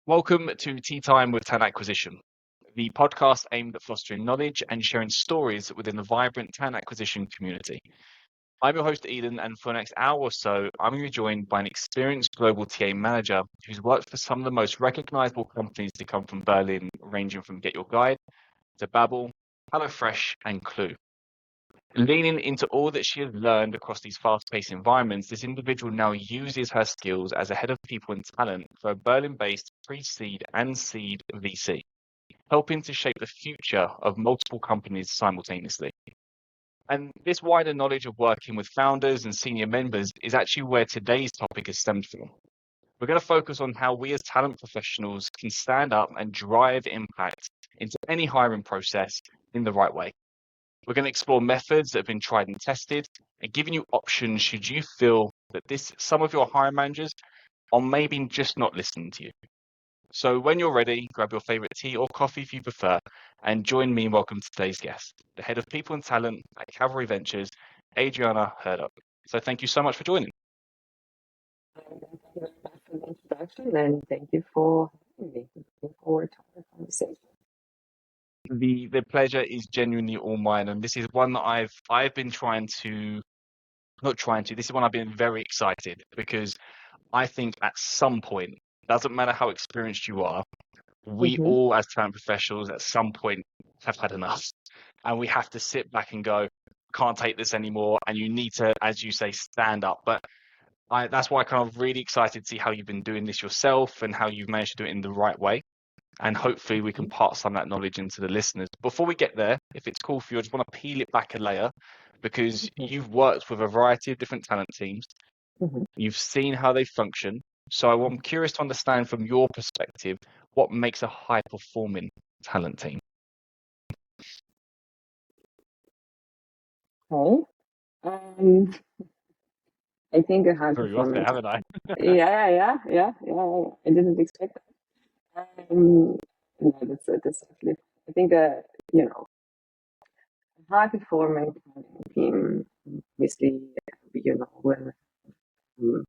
Welcome to Tea Time with Talent Acquisition, the podcast aimed at fostering knowledge and sharing stories within the vibrant talent acquisition community. I'm your host, Eden, and for the next hour or so, I'm going to be joined by an experienced global TA manager who's worked for some of the most recognizable companies to come from Berlin, ranging from GetYourGuide to Babbel, HelloFresh, and Clue. Leaning into all that she has learned across these fast-paced environments, this individual now uses her skills as a head of people and talent for a Berlin-based pre-seed and seed VC, helping to shape the future of multiple companies simultaneously. And this wider knowledge of working with founders and senior members is actually where today's topic is stemmed from. We're going to focus on how we as talent professionals can stand up and drive impact into any hiring process in the right way. We're going to explore methods that have been tried and tested and giving you options should you feel that some of your hiring managers are maybe just not listening to you. So when you're ready, grab your favorite tea or coffee if you prefer, and join me in welcoming today's guest, the head of people and talent at Cavalry Ventures, Adriana Hurduc. So thank you so much for joining. Thank you very much for the introduction, and thank you for having me. Looking forward to our conversation. The pleasure is genuinely all mine, and this is one that I've been this is one I've been very excited because I think at some point, doesn't matter how experienced you are, we all as talent professionals at some point have had enough, and we have to sit back and go, can't take this anymore, and you need to, as you say, stand up. But that's why I'm kind of really excited to see how you've been doing this yourself and how you've managed to do it in the right way. And hopefully we can pass some of that knowledge into the listeners. Before we get there, if it's cool for you, I just want to peel it back a layer because you've worked with a variety of different talent teams. You've seen how they function. So I'm curious to understand from your perspective, what makes a high-performing talent team? Okay. I think a high-performing. Haven't I? Yeah. I didn't expect that. No, that's actually. I think a high-performing talent team, obviously, will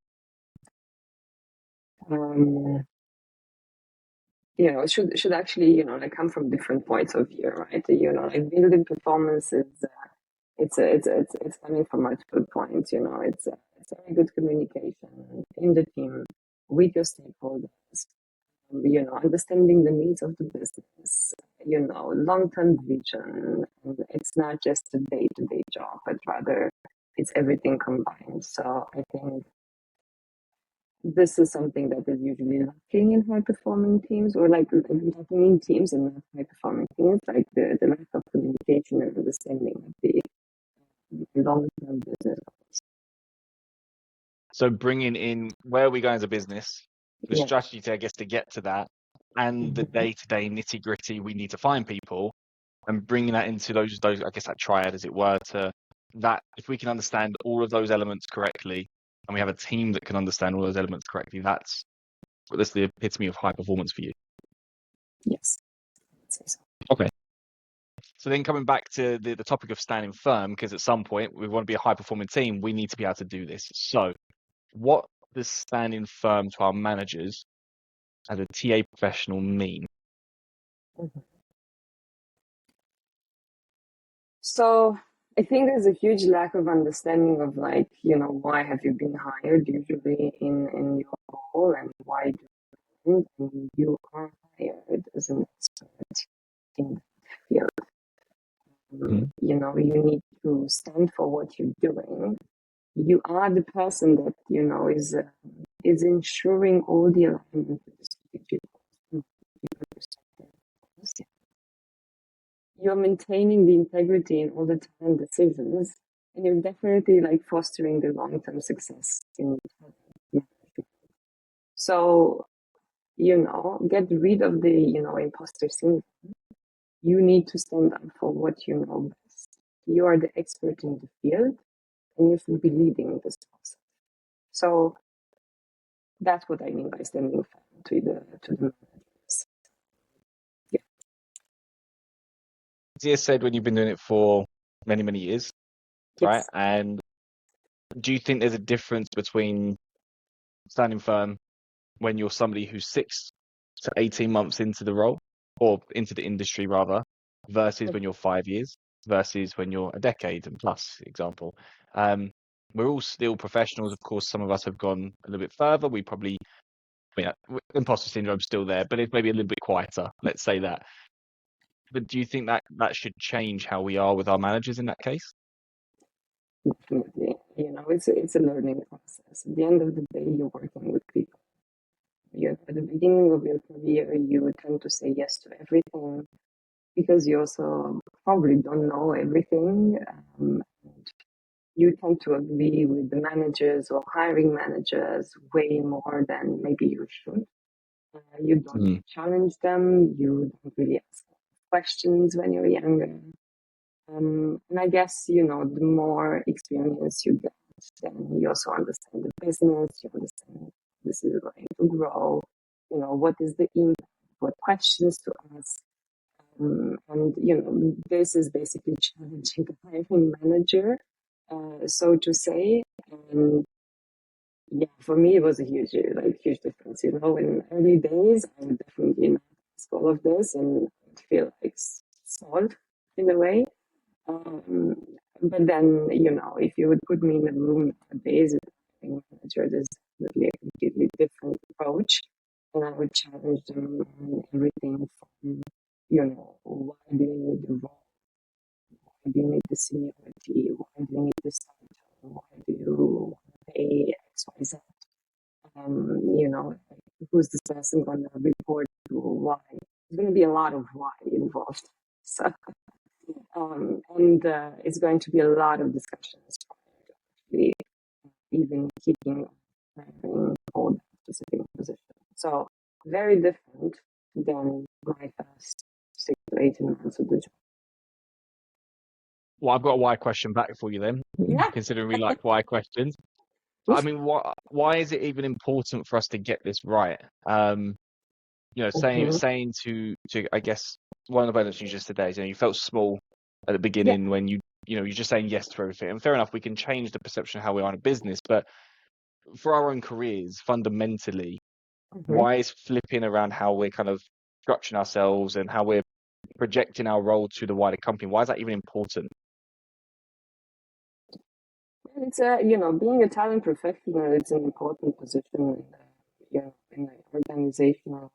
should actually come from different points of view, right? Like building performance is it's coming from multiple points. It's very good communication in the team with your stakeholders. Understanding the needs of the business. Long-term vision. And it's not just a day-to-day job, but rather it's everything combined. So I think this is something that is usually lacking in high-performing teams, or lacking in teams and not high-performing teams, like the lack of communication and understanding of the long-term business goals. So bringing in where are we going as a business, the strategy to, I guess, to get to that, and the day-to-day nitty-gritty we need to find people, and bringing that into those I guess that triad, as it were, to that if we can understand all of those elements correctly, and we have a team that can understand all those elements correctly, that's the epitome of high performance for you. Yes. Okay. So then coming back to the topic of standing firm, because at some point we want to be a high performing team, we need to be able to do this. So what does standing firm to our managers as a TA professional mean? So I think there's a huge lack of understanding of why have you been hired usually in your role, and why you are hired as an expert in that field. You need to stand for what you're doing. You are the person that is ensuring all the alignment with the strategic goals. You're maintaining the integrity in all the talent decisions, and you're definitely fostering the long-term success in talent. So, get rid of the imposter syndrome. You need to stand up for what you know best. You are the expert in the field, and you should be leading this process. So that's what I mean by standing firm to the managers. Yeah. As you said, when you've been doing it for many, many years, right? Yes. And do you think there's a difference between standing firm when you're somebody who sits So 18 months into the role or into the industry rather, versus when you're 5 years, versus when you're a decade and plus, example. We're all still professionals. Of course, some of us have gone a little bit further. We probably, imposter syndrome's still there, but it's maybe a little bit quieter. Let's say that. But do you think that that should change how we are with our managers in that case? Definitely. It's a learning process. At the end of the day, you're working with people. At the beginning of your career, you tend to say yes to everything because you also probably don't know everything. You tend to agree with the managers or hiring managers way more than maybe you should. You don't challenge them. You don't really ask questions when you're younger. And I guess, the more experience you get, then you also understand the business, you understand this is going to grow, what is the impact, what questions to ask. And, this is basically challenging the hiring manager, so to say. And yeah, for me, it was a huge difference. In early days, I would definitely not ask all of this and feel like small in a way. But then, if you would put me in a room nowadays with a hiring manager, there's definitely a completely different approach. And I would challenge them on everything from, why do you need the role? Why do you need the seniority? Why do you need this title? Why do you want to pay X, Y, Z? Who's this person going to report to? Why? There's going to be a lot of why involved. So, and it's going to be a lot of discussions prior to actually even kicking hiring for that specific position. So very different than my first 6 to 18 months of the job. Well, I've got a why question back for you then, Yeah. considering we like why questions. I mean, why is it even important for us to get this right? Saying to I guess one of the benefits you just said there is, you felt small at the beginning when you're just saying yes to everything. And fair enough, we can change the perception of how we are in a business, but for our own careers, fundamentally, why is flipping around how we're kind of structuring ourselves and how we're projecting our role to the wider company, why is that even important? It's being a talent professional, it's an important position in the organizational.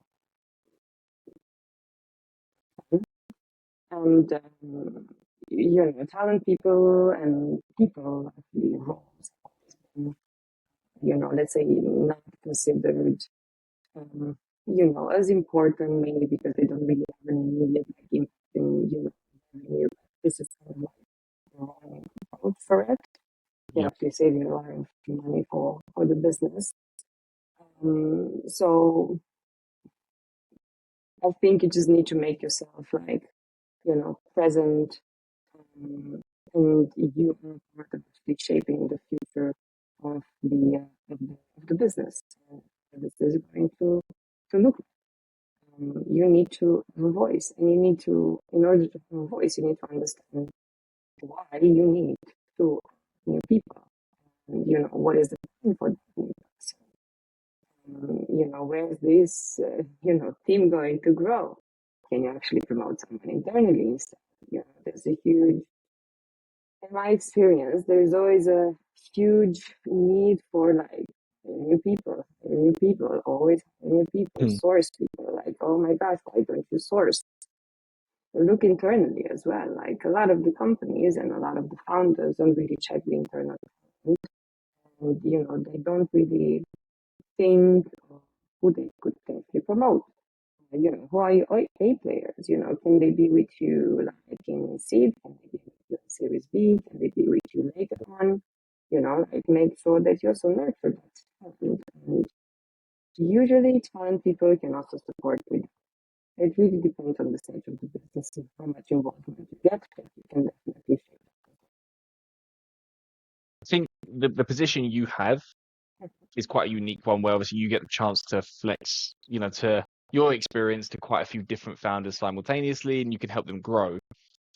And talent people and people actually roles, let's say not considered as important, mainly because they don't really have an immediate impact in revenue. This is kind of like the wrong approach for it. You're actually saving a lot of money for the business. So I think you just need to make yourself present, and you are part of actually shaping the future of the business. This is going to look. You need to have a voice, and in order to have a voice, you need to understand why you need to new people. What is the plan for that new person? Where is this, team going to grow? Can you actually promote someone internally instead? There's a huge, in my experience, there's always a huge need for new people, always new people, source people. Like, oh my gosh, why don't you source? Look internally as well. Like a lot of the companies and a lot of the founders don't really check the internal talent. And, they don't really think of who they could potentially promote. Who are your A players? Can they be with you like in seed? Can they be with you in Series B? Can they be with you later on? Make sure that you also nurture that talent. And usually talent people can also support with. It really depends on the stage of the business and how much involvement you get, but you can definitely shape that. I think the position you have is quite a unique one where obviously you get the chance to flex, to your experience to quite a few different founders simultaneously, and you can help them grow.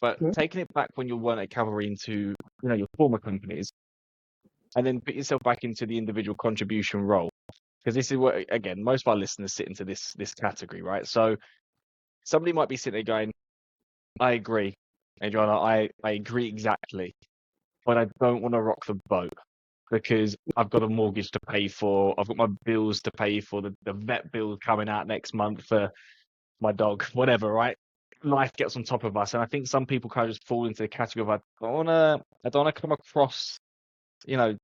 But taking it back when you weren't at Cavalry into, your former companies, and then put yourself back into the individual contribution role, because this is what, again, most of our listeners sit into this category, right? So somebody might be sitting there going, I agree, Adriana, I agree exactly, but I don't want to rock the boat because I've got a mortgage to pay for, I've got my bills to pay for, the vet bill coming out next month for my dog, whatever, right? Life gets on top of us, and I think some people kind of just fall into the category of I don't wanna come across, I don't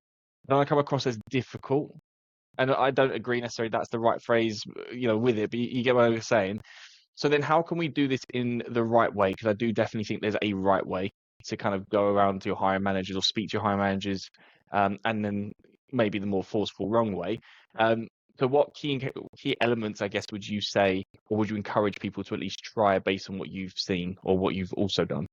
wanna come across as difficult, and I don't agree necessarily that's the right phrase, with it, but you get what I was saying. So then how can we do this in the right way? Because I do definitely think there's a right way to kind of go around to your hiring managers or speak to your hiring managers, and then maybe the more forceful wrong way. So what key elements, I guess, would you say, or would you encourage people to at least try based on what you've seen or what you've also done?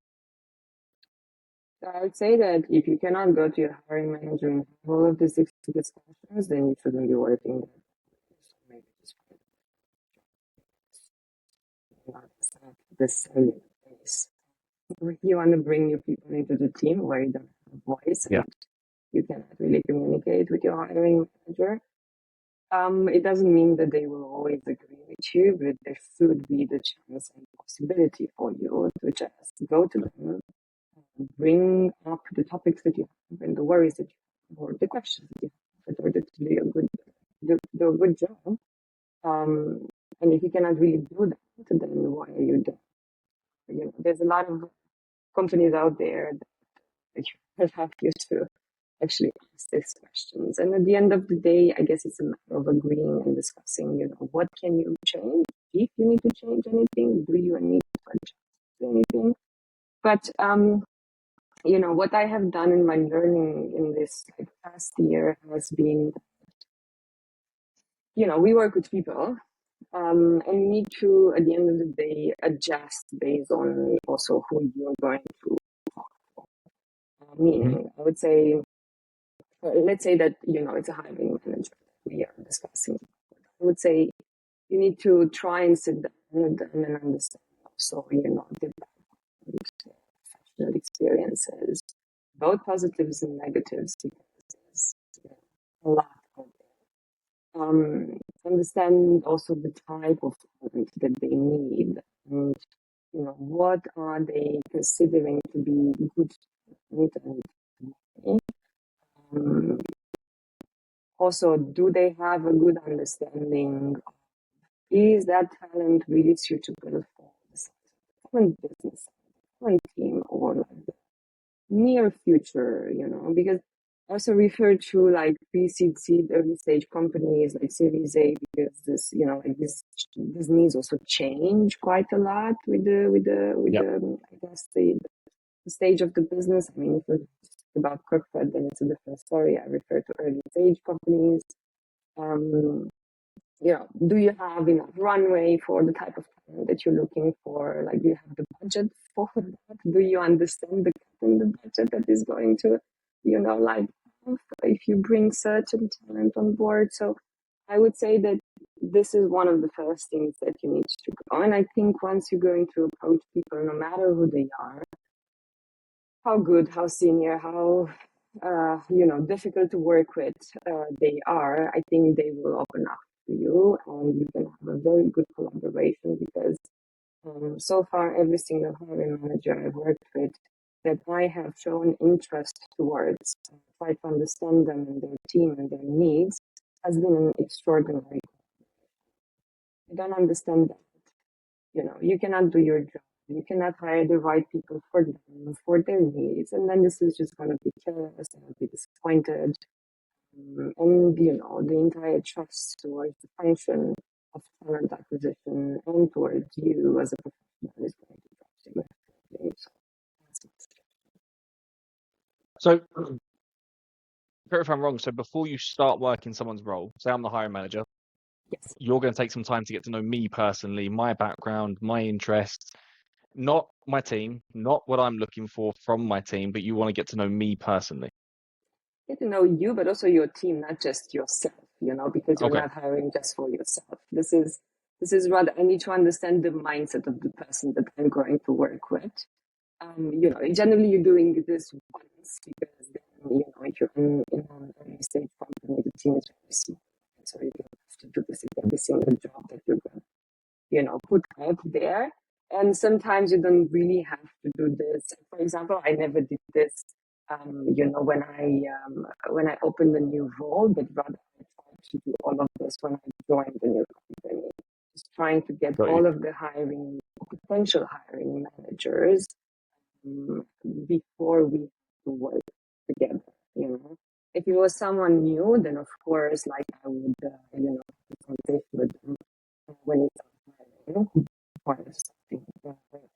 So I would say that if you cannot go to your hiring manager and have all of these discussions, then you shouldn't be working there. So maybe just not the same place. If you want to bring new people into the team where you don't have a voice Yeah. and you cannot really communicate with your hiring manager, it doesn't mean that they will always agree with you, but there should be the chance and possibility for you to just go to them, bring up the topics that you have and the worries that you have or the questions that you have in order to do a good job. And if you cannot really do that, then why are you doing? There's a lot of companies out there that you will have you to actually ask these questions. And at the end of the day, I guess it's a matter of agreeing and discussing, what can you change? If you need to change anything, do you need to adjust anything? But, what I have done in my learning in this past year has been, we work with people, and you need to, at the end of the day, adjust based on also who you're going to talk to. Meaning, I would say, let's say that, it's a hiring manager that we are discussing. I would say you need to try and sit down with them and understand also, the background, professional experiences, both positives and negatives, because there's a lot of understand also the type of talent that they need and what are they considering to be good talent and also do they have a good understanding of, is that talent really suitable for the current business, current team, or like the near future, because I also refer to like pre-seed, seed, early stage companies like Series A because this, this needs also change quite a lot with the I guess the stage of the business. I mean, if we talk about corporate, then it's a different story. I refer to early stage companies. Do you have enough runway for the type of talent that you're looking for? Like, do you have the budget for that? Do you understand the cut in the budget that is going to, if you bring certain talent on board? So I would say that this is one of the first things that you need to go. And I think once you're going to approach people, no matter who they are, how good, how senior, how difficult to work with they are, I think they will open up to you and you can have a very good collaboration because so far every single hiring manager I've worked with that I have shown interest towards, try to understand them and their team and their needs has been an extraordinary. I don't understand that. You cannot do your job. You cannot hire the right people for them, for their needs. And then this is just going to be careless and be disappointed. And, the entire trust towards the function of talent acquisition and towards you as a professional is going to drop significantly. So correct if I'm wrong. So before you start working someone's role, say I'm the hiring manager, Yes. you're going to take some time to get to know me personally, my background, my interests, not my team, not what I'm looking for from my team, but you want to get to know me personally. Get to know you, but also your team, not just yourself, because you're Okay. not hiring just for yourself. This is rather, I need to understand the mindset of the person that I'm going to work with. Generally you're doing this once because then, if you're in an early stage company, the team is very small. So you don't have to do this in every single job that you're going to, put out there. And sometimes you don't really have to do this. For example, I never did this, when I opened a new role, but rather I tried to do all of this when I joined the new company. Just trying to get Got you. all of the potential hiring managers before we have to work together. If it was someone new, then of course, like I would, have a conversation with them when it's hiring, for something,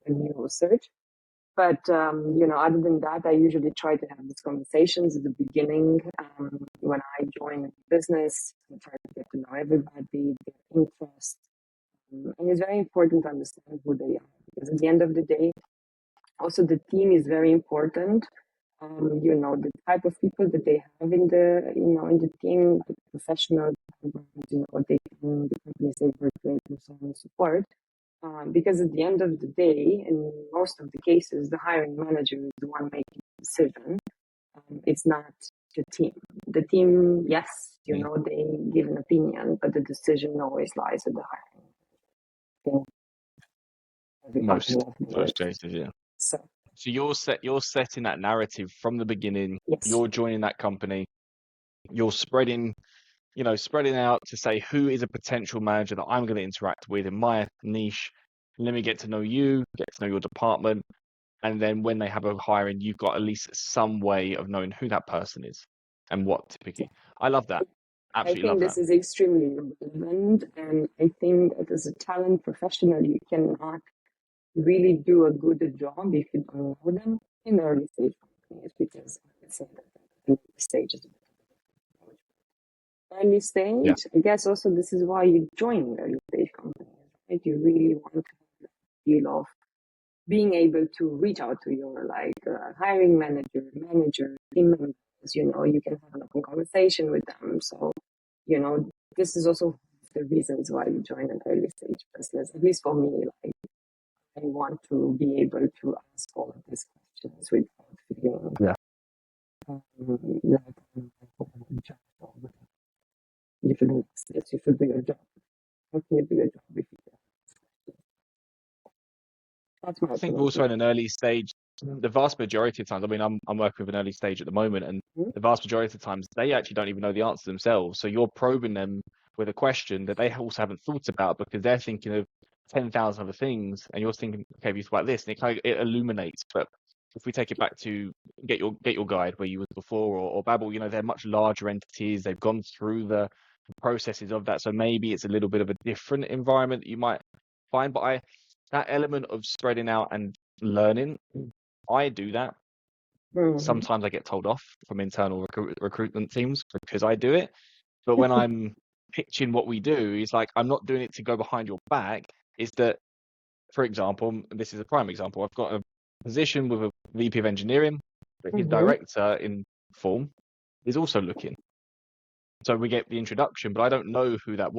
a new search. But other than that, I usually try to have these conversations at the beginning when I join a business. I try to get to know everybody, their interests, and it's very important to understand who they are, because at the end of the day, also the team is very important. The type of people that they have in the team, the professional background, the companies they work with, and so on and so forth. Because at the end of the day, in most of the cases, the hiring manager is the one making the decision. It's not the team. The team, yes, they give an opinion, but the decision always lies with the hiring manager. Every Most cases, yeah. So you're setting that narrative from the beginning. yes. You're joining that company. You're spreading out to say who is a potential manager that I'm going to interact with in my niche. Let me get to know you, get to know your department. And then when they have a hiring, you've got at least some way of knowing who that person is and what typically. I love that. Absolutely love I think that. this is extremely relevant. And I think that as a talent professional, you cannot really do a good job if you don't know them in early stage companies, because I would say that the stage is early stage. Yeah. I guess also this is why you join early stage companies, right? You really want to have the feel of being able to reach out to your hiring manager, team members. You can have an open conversation with them. So, this is also the reasons why you join an early stage business. At least for me, I want to be able to ask all of these questions without feeling Yeah. You should do this, you should do your job. How can you do your job if you don't ask questions? That's my I think opinion. also in an early stage, the vast majority of times, I mean, I'm working with an early stage at the moment, and the vast majority of times they actually don't even know the answer themselves. So you're probing them with a question that they also haven't thought about because they're thinking of 10,000 other things, and you're thinking, okay, have you thought about this? And it illuminates. But if we take it back to GetYourGuide, where you were before, or Babbel, they're much larger entities. They've gone through the processes of that, so maybe it's a little bit of a different environment that you might find. But that element of spreading out and learning, I do that. Sometimes I get told off from internal recruitment teams because I do it. But when I'm pitching what we do, it's like I'm not doing it to go behind your back. Is that, for example, this is a prime example. I've got a position with a VP of engineering, but his director in form is also looking. So we get the introduction, but I don't know who that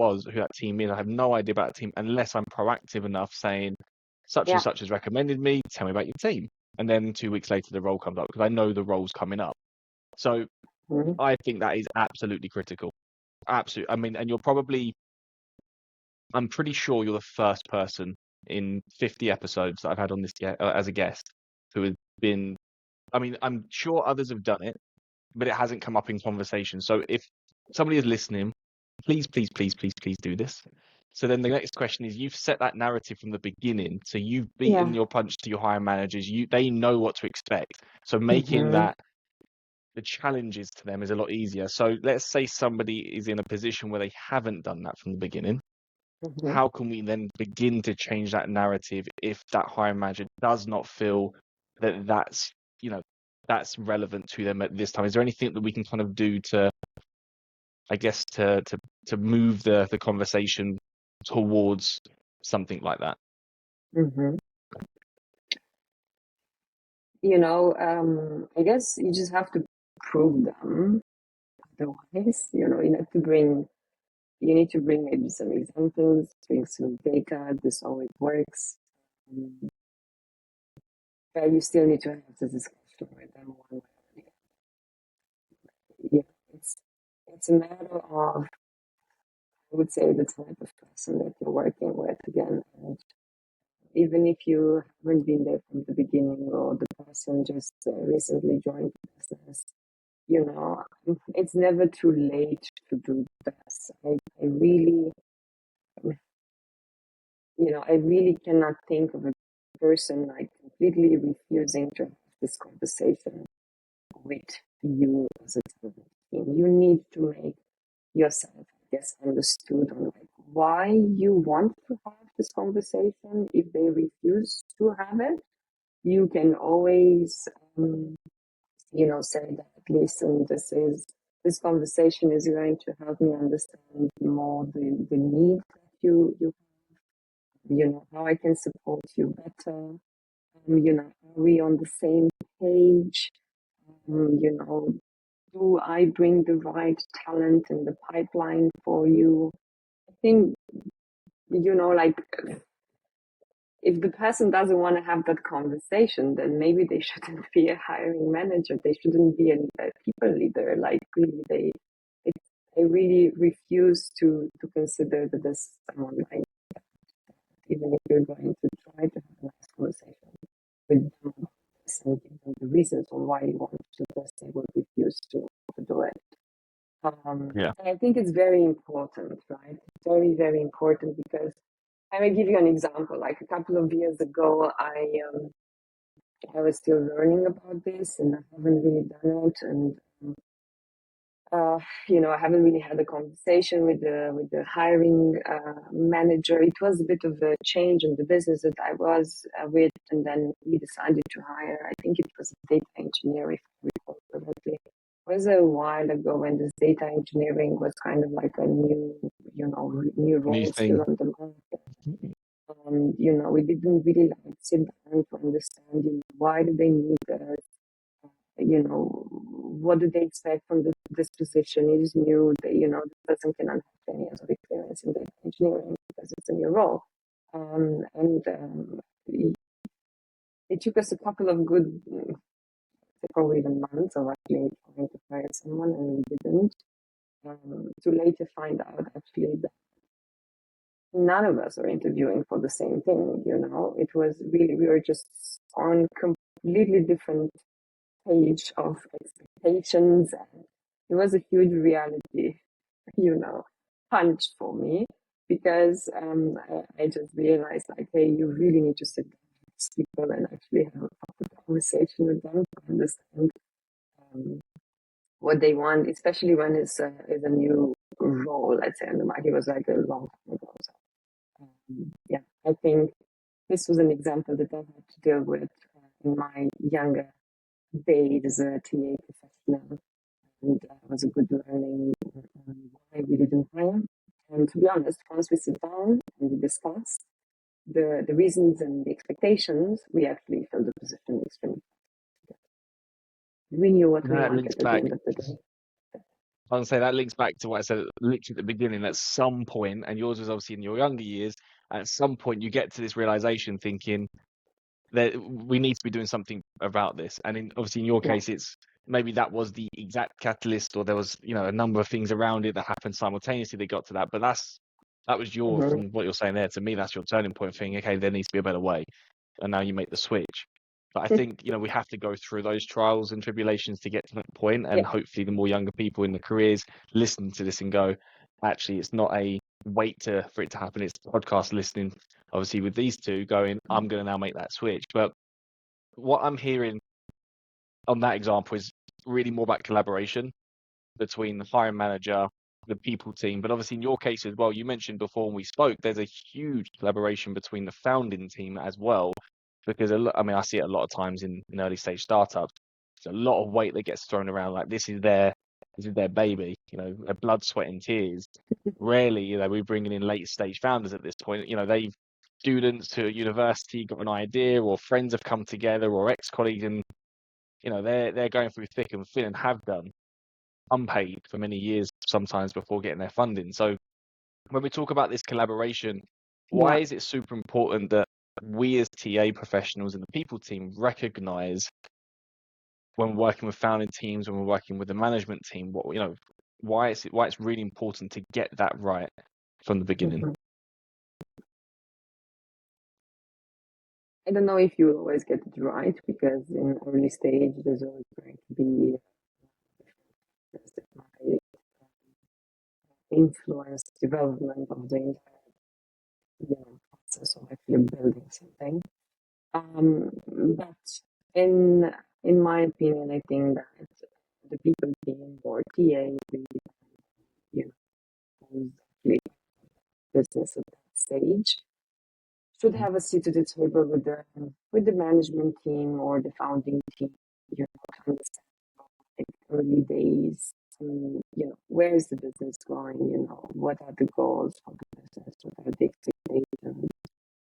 team is. I have no idea about the team unless I'm proactive enough saying, such and such has recommended me, tell me about your team. And then 2 weeks later, the role comes up because I know the role's coming up. So I think that is absolutely critical. Absolutely. I mean, and I'm pretty sure you're the first person in 50 episodes that I've had on this as a guest who has been, I mean, I'm sure others have done it, but it hasn't come up in conversation. So if somebody is listening, please do this. So then the next question is, you've set that narrative from the beginning. So you've beaten your punch to your hiring managers. They know what to expect. So making that the challenges to them is a lot easier. So let's say somebody is in a position where they haven't done that from the beginning. How can we then begin to change that narrative if that hiring manager does not feel that that's relevant to them at this time? Is there anything that we can kind of do to, I guess, to move the conversation towards something like that? I guess you just have to prove them. Otherwise, you need to bring maybe some examples, bring some data. This always works. But you still need to have the discussion with them one way or the other. It's a matter of would say the type of person that you're working with again. And even if you haven't been there from the beginning or the person just recently joined the business, it's never too late to do this. I really, I really cannot think of a person like completely refusing to have this conversation with you as a talent team. You need to make yourself, I guess, understood on like why you want to have this conversation. If they refuse to have it, you can always, say that, listen, this conversation is going to help me understand more the need that you have, how I can support you better, are we on the same page, do I bring the right talent in the pipeline for you? I think, like if the person doesn't want to have that conversation, then maybe they shouldn't be a hiring manager. They shouldn't be a people leader. Like really, I really refuse to consider that there's someone like that. Even if you're going to try to have a nice conversation with them about this and give them the reasons on why you want to do this, they will refuse to do it. Yeah. And I think it's very important, right? Very, very important, because I will give you an example. Like a couple of years ago, I was still learning about this, and I haven't really done it. And I haven't really had a conversation with the hiring manager. It was a bit of a change in the business that I was with, and then we decided to hire. I think it was a data engineer, if I recall correctly. It was a while ago when this data engineering was kind of like a new role still on the market. And, we didn't really like sit down to understand, why do they need us? What do they expect from this position? It is new. The person cannot have 10 years of experience in data engineering because it's a new role. It took us a couple of good, probably even months of actually trying to hire someone, and we didn't. To later find out actually that none of us are interviewing for the same thing. It was really, we were just on completely different page of expectations, and it was a huge reality, punch for me, because I just realized, like, hey, you really need to sit down with these people and actually have a proper conversation with them to understand what they want, especially when it's a new role, let's say, on the market. It was like a long time ago. So, I think this was an example that I had to deal with in my younger days as a TA professional, and it was a good learning why we didn't hire. And to be honest, once we sit down and we discuss the reasons and the expectations, we actually filled the position extremely fast. We knew what we wanted at the end of the day. I would say that links back to what I said literally at the beginning. At some point, and yours was obviously in your younger years, at some point you get to this realization thinking that we need to be doing something about this. And obviously in your case, it's maybe that was the exact catalyst, or there was, a number of things around it that happened simultaneously that got to that. But that was from what you're saying there, to me, that's your turning point, thinking, okay, there needs to be a better way. And now you make the switch. But I think, we have to go through those trials and tribulations to get to that point. And hopefully the more younger people in the careers listen to this and go, actually, it's not a wait for it to happen. It's podcast listening, obviously, with these two going, I'm going to now make that switch. But what I'm hearing on that example is really more about collaboration between the hiring manager, the people team. But obviously in your case as well, you mentioned before when we spoke, there's a huge collaboration between the founding team as well. Because I see it a lot of times in early stage startups. There's a lot of weight that gets thrown around, like this is their baby, their blood, sweat, and tears. Rarely, we're bringing in late stage founders at this point. They've students to a university got an idea, or friends have come together, or ex-colleagues, and they're going through thick and thin and have done unpaid for many years, sometimes before getting their funding. So when we talk about this collaboration, why is it super important that we as TA professionals and the people team recognize when we're working with founding teams, when we're working with the management team, why it's really important to get that right? from the beginning? Mhm. I don't know if you always get it right, because in early stage there's always going to be factors that might influence development of the entire, process of actually building something. But in in my opinion, I think that the people team or TA, you know, who's actually business at that stage, should have a seat at the table with the management team or the founding team, to understand like early days, where is the business going, what are the goals for the business, what are the expectations.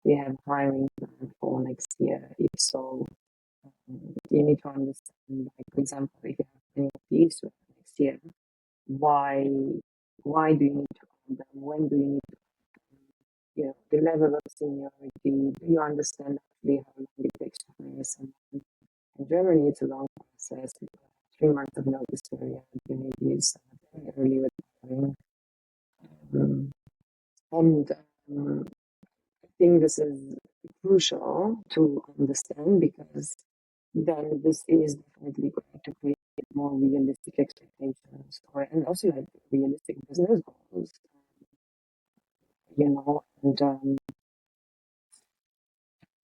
We have hiring plan for next year. If so, you need to understand, like, for example, if you have any of these next year, why do you need to call them? When do you need to, the level of seniority? Do you understand actually how long it takes to hire someone? In Germany, it's a long process. 3 months of notice period. You need to start very early with hiring. And I think this is crucial to understand, because then this is definitely going to create more realistic expectations, and also like realistic business goals, and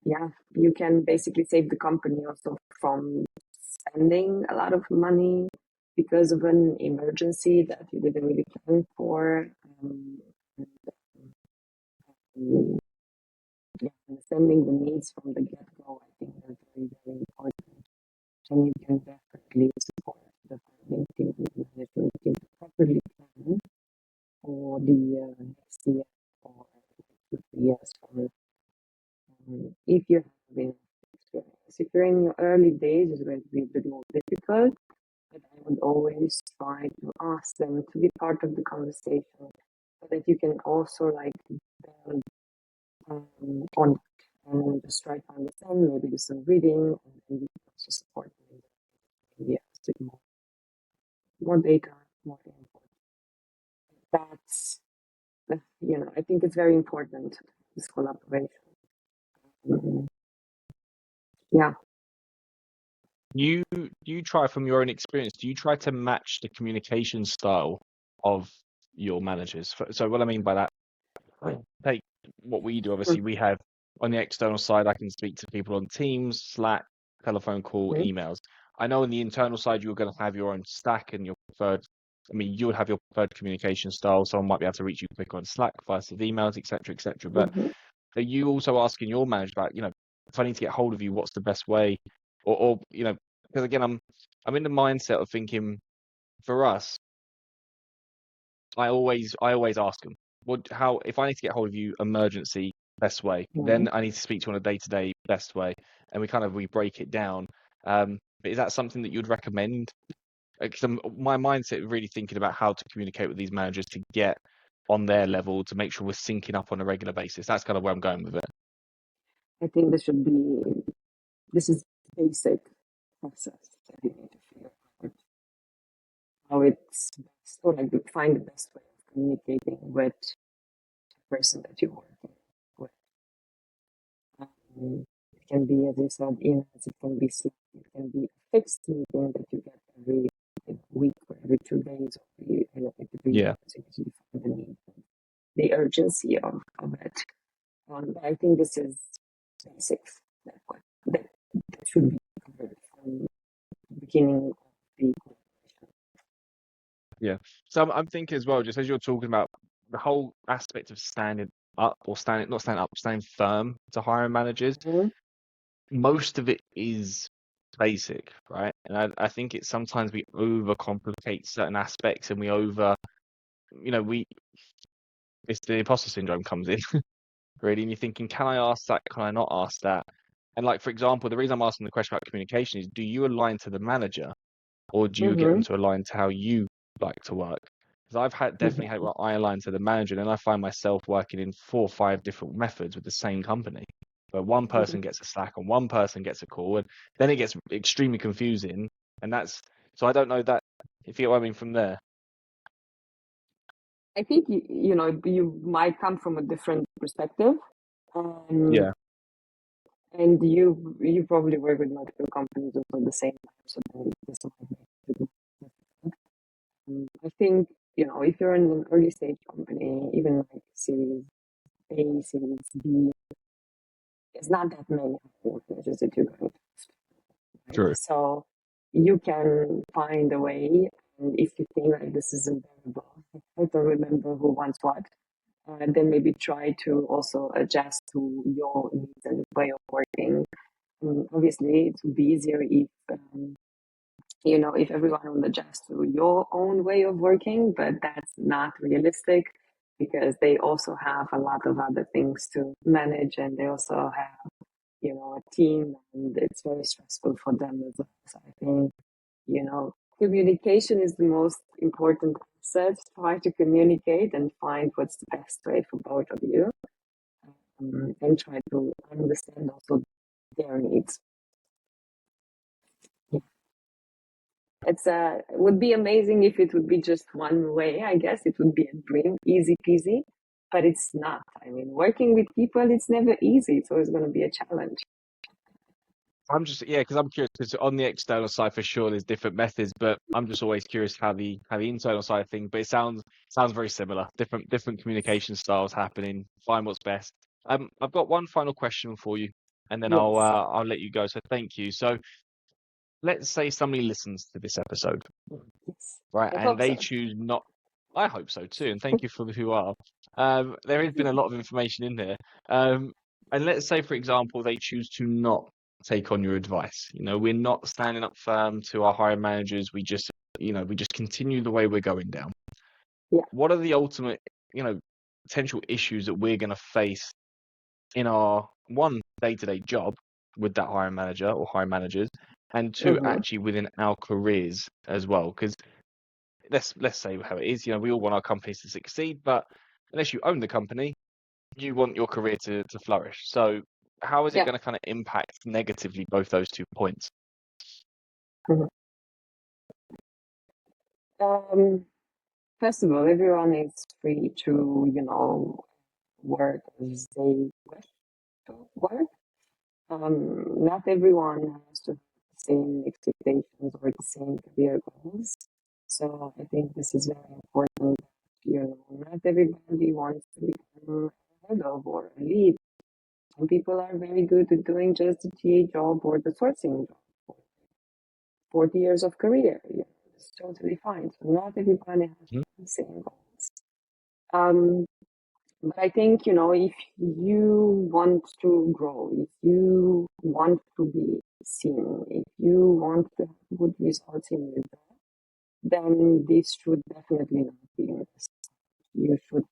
yeah, you can basically save the company also from spending a lot of money because of an emergency that you didn't really plan for. And, yeah, understanding the needs from the get-go, I think, is very, very important. And you can definitely support the founding team and the management team to properly plan for the next year or 2 3 years from now. If you have enough experience. If you're in your early days, it's going to be a bit more difficult, but I would always try to ask them to be part of the conversation, so that you can also like build on it, and just try to understand, maybe do some reading, and then you can also support them in the ideas with more data, more input. That's, I think it's very important, this collaboration. Yeah. You try, from your own experience, do you try to match the communication style of your managers? So what I mean by that, take what we do. Obviously, we have on the external side, I can speak to people on Teams, Slack, telephone call, emails. I know on the internal side, you're going to have your own stack and your preferred. I mean, you would have your preferred communication style. Someone might be able to reach you quicker on Slack versus emails, etc., etc. But are you also asking your manager about, if I need to get hold of you, what's the best way? Or because again, I'm in the mindset of thinking, for us, I always ask them, if I need to get hold of you, emergency, best way. Then I need to speak to you on a day-to-day, best way, and we break it down. But is that something that you'd recommend? Because my mindset really thinking about how to communicate with these managers to get on their level, to make sure we're syncing up on a regular basis. That's kind of where I'm going with it. I think this is basic process that you need to figure out how it's best, or like to find the best way of communicating with the person that you're working with. It can be, as you said, emails, it can be Slack, it can be a fixed meeting that you get every week or every 2 days, or every Yeah. so you find the need, the urgency of it. But I think this is basics that should be covered from the beginning of the collaboration. Yeah. So I'm thinking as well, just as you're talking about the whole aspect of standing up, or not standing up, standing firm to hiring managers, most of it is basic, right? And I think it's sometimes we overcomplicate certain aspects, and it's the imposter syndrome comes in, really, and you're thinking, can I ask that? Can I not ask that? And like, for example, the reason I'm asking the question about communication is, do you align to the manager, or do you get them to align to how you like to work? Because I've definitely had where I align to the manager, and then I find myself working in 4 or 5 different methods with the same company, where one person gets a Slack and one person gets a call, and then it gets extremely confusing. And so I don't know that, if you get what I mean from there. I think you might come from a different perspective, Yeah, and you probably work with multiple companies also at the same time, so then this might make it difficult. I think if you're in an early stage company, even like Series A, Series B, there's not that many managers that you're going to have, right? true. So you can find a way, and if you think like this is unbearable, I don't remember who wants what. Then maybe try to also adjust to your needs and way of working. Obviously, it would be easier if if everyone would adjust to your own way of working, but that's not realistic because they also have a lot of other things to manage, and they also have a team, and it's very stressful for them as well. So I think communication is the most important asset. Try to communicate and find what's the best way for both of you, and try to understand also their needs. Yeah. It would be amazing if it would be just one way. I guess it would be a dream, easy peasy, but it's not. I mean, working with people, it's never easy. It's always going to be a challenge. Because I'm curious, because on the external side for sure there's different methods, but I'm just always curious how the internal side of things. But it sounds very similar. Different communication styles happening. Find what's best. I've got one final question for you, and then Yes. I'll let you go. So thank you. So let's say somebody listens to this episode, Yes. right, I and hope they so. choose not. I hope so too, and thank you for who are. There has been a lot of information in there. And let's say, for example, they choose to not take on your advice. We're not standing up firm to our hiring managers. We just continue the way we're going down. Yeah. What are the ultimate, potential issues that we're going to face in our one day-to-day job with that hiring manager or hiring managers, and two, Mm-hmm. actually within our careers as well? Because let's say how it is. We all want our companies to succeed, but unless you own the company, you want your career to flourish. So how is it Yeah. going to kind of impact negatively both those 2 points? Mm-hmm. First of all, everyone is free to, work as they wish to work. Not everyone has to have the same expectations or the same career goals. So I think this is very important. Not everybody wants to become a head of or a lead. Some people are very good at doing just the TA job or the sourcing job for 40 years of career. It's totally fine. So not everybody has Mhm. the same goals. Um, But I think, if you want to grow, if you want to be seen, if you want to have good results in your job, then this should definitely not be a must. You should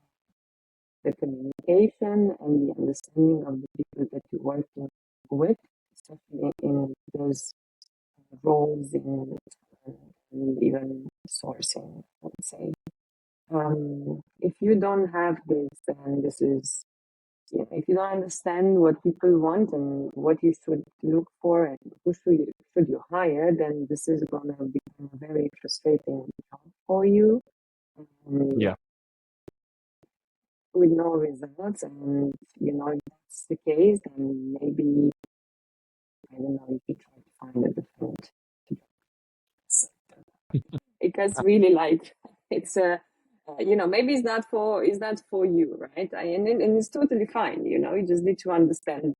have the communication and the understanding of the people that you're working with, especially in those roles and even sourcing, I would say. If you don't have this, then this is if you don't understand what people want and what you should look for and who should you hire, then this is going to become a very frustrating job for you, um, Yeah. with no results. And if that's the case, then maybe I don't know. You should try to find a different job. Because really, like it's a maybe it's not for you, right? And it's totally fine. You just need to understand.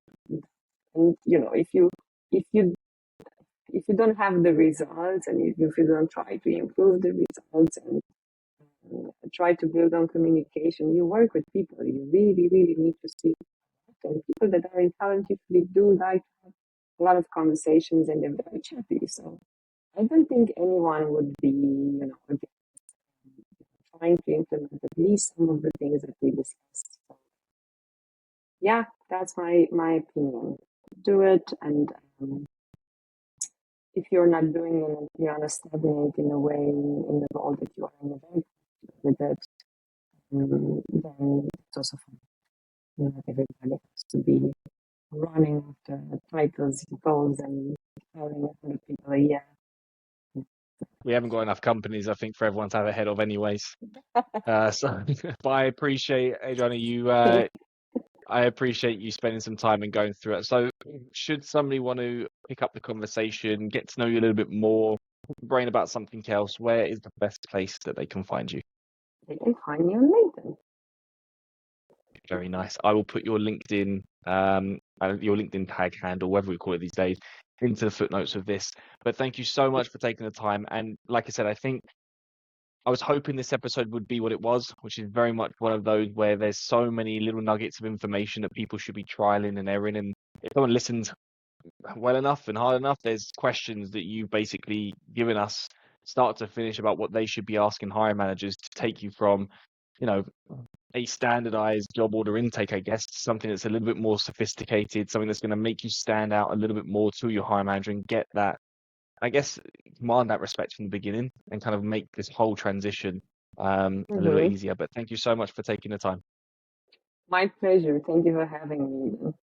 And if you don't have the results, and if you don't try to improve the results and try to build on communication, you work with people. You really, really need to speak. And people that are in talent usually do like to have a lot of conversations, and they're very chatty. So I don't think anyone would be, against trying to implement at least some of the things that we discussed. So, yeah, that's my opinion. Do it, and if you're not doing it and you're on a stagnate in a way in the role that you are in, a very with it, then it's also fine. Not everybody has to be running after titles, goals, and hiring 100 people a year. We haven't got enough companies, I think, for everyone to have a head of anyways. So but I appreciate, Adriana, I appreciate you spending some time and going through it. So should somebody want to pick up the conversation, get to know you a little bit more, brain about something else, where is the best place that they can find you? They can find me on LinkedIn. Very nice. I will put your LinkedIn tag handle, whatever we call it these days, into the footnotes of this. But thank you so much for taking the time. And like I said, I think I was hoping this episode would be what it was, which is very much one of those where there's so many little nuggets of information that people should be trialing and erroring. And if someone listens well enough and hard enough, there's questions that you've basically given us start to finish about what they should be asking hiring managers to take you from, you know, a standardized job order intake, I guess, to something that's a little bit more sophisticated, something that's going to make you stand out a little bit more to your hiring manager and get that, I guess, command that respect from the beginning and kind of make this whole transition a little easier. But thank you so much for taking the time. My pleasure. Thank you for having me.